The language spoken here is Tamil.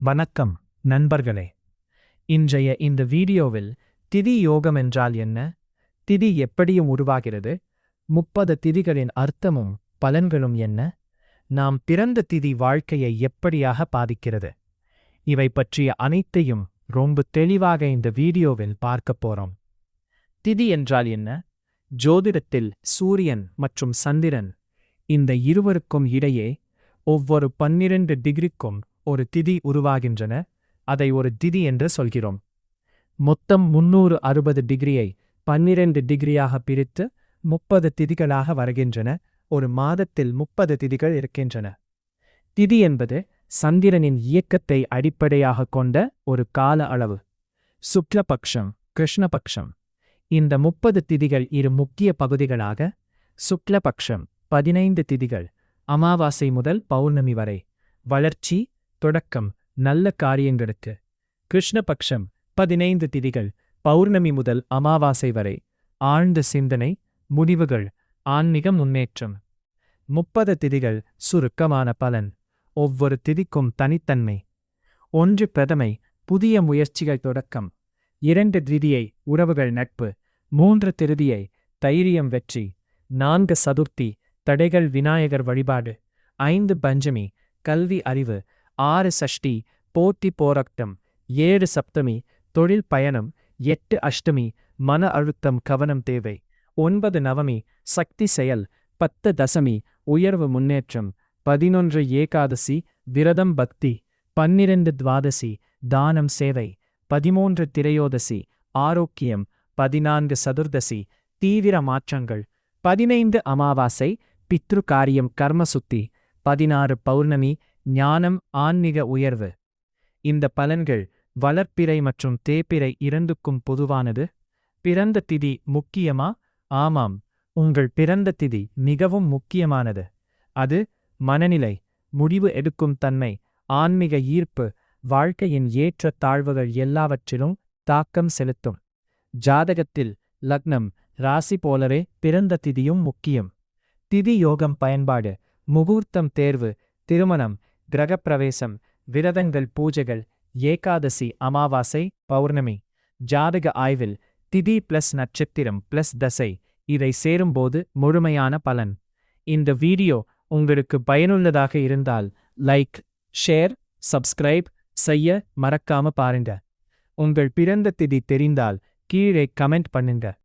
வணக்கம் நண்பர்களே. இன்றைய இந்த வீடியோவில் திதி யோகம் என்றால் என்ன, திதி எப்படி உருவாகிறது, 30 திதிகளின் அர்த்தமும் பலன்களும் என்ன, நாம் பிறந்த திதி வாழ்க்கையை எப்படியாக பாதிக்கிறது, இவை பற்றிய அனைத்தையும் ரொம்ப தெளிவாக இந்த வீடியோவில் பார்க்கப் போறோம். திதி என்றால் என்ன? ஜோதிடத்தில் சூரியன் மற்றும் சந்திரன் இந்த இருவருக்கும் இடையே ஒவ்வொரு 12 டிகிரிக்கும் ஒரு திதி உருவாகின்றன. அதை ஒரு திதி என்று சொல்கிறோம். மொத்தம் 360 டிகிரியை 12 டிகிரியாக பிரித்து 30 திதிகளாக வருகின்றன. ஒரு மாதத்தில் 30 திதிகள் இருக்கின்றன. திதி என்பது சந்திரனின் இயக்கத்தை அடிப்படையாக கொண்ட ஒரு கால அளவு. சுக்லபக்ஷம், கிருஷ்ணபக்ஷம், இந்த 30 திதிகள் இரு முக்கிய பகுதிகளாக. சுக்லபக்ஷம் 15 திதிகள், அமாவாசை முதல் பௌர்ணமி வரை, வளர்ச்சி, தொடக்கம், நல்ல காரியங்களுக்கு. கிருஷ்ணபக்ஷம் 15 திதிகள், பௌர்ணமி முதல் அமாவாசை வரை, ஆழ்ந்த சிந்தனை, முடிவுகள், ஆன்மீக முன்னேற்றம். 30 திதிகள், சுருக்கமான பலன். ஒவ்வொரு திதிக்கும் தனித்தன்மை. 1 பிரதமை, புதிய முயற்சிகள் தொடக்கம். 2 திதியை, உறவுகள் நட்பு. 3 திருதியை, தைரியம் வெற்றி. 4 சதுர்த்தி, தடைகள் விநாயகர் வழிபாடு. 5 பஞ்சமி, கல்வி அறிவு. 6 சஷ்டி, போட்டி போராட்டம். 7 சப்தமி, தொழில் பயணம். 8 அஷ்டமி, மன அழுத்தம் கவனம் தேவை. 9 நவமி, சக்தி செயல். 10 தசமி, உயர்வு முன்னேற்றம். 11 ஏகாதசி, விரதம் பக்தி. 12 துவாதசி, தானம் சேவை. 13 திரையோதசி, ஆரோக்கியம். 14 சதுர்தசி, தீவிர மாற்றங்கள். 15 அமாவாசை, பித்ரு காரியம் கர்மசுத்தி. 16 பௌர்ணமி, ஞானம் ஆன்மீக உயர்வு. இந்த பலன்கள் வளர்ப்பிறை மற்றும் தேய்பிறை இரண்டுக்கும் பொதுவானது. பிறந்த திதி முக்கியமா? ஆமாம், உங்கள் பிறந்த திதி மிகவும் முக்கியமானது. அது மனநிலை, முடிவு எடுக்கும் தன்மை, ஆன்மீக ஈர்ப்பு, வாழ்க்கையின் ஏற்ற தாழ்வுகள் எல்லாவற்றிலும் தாக்கம் செலுத்தும். ஜாதகத்தில் லக்னம், ராசி போலவே பிறந்த திதியும் முக்கியம். திதி யோகம் பயன்பாடு: முகூர்த்தம் தேர்வு, திருமணம், கிரகப்பிரவேசம், விரதங்கள், பூஜைகள், ஏகாதசி, அமாவாசை, பௌர்ணமி. ஜாதக ஆய்வில் திதி ப்ளஸ் நட்சத்திரம் ப்ளஸ் தசை இதை சேரும்போது முழுமையான பலன். இந்த வீடியோ உங்களுக்கு பயனுள்ளதாக இருந்தால் லைக், ஷேர், சப்ஸ்கிரைப் செய்ய மறக்காம பாருங்க. உங்கள் பிறந்த திதி தெரிந்தால் கீழே கமெண்ட் பண்ணுங்க.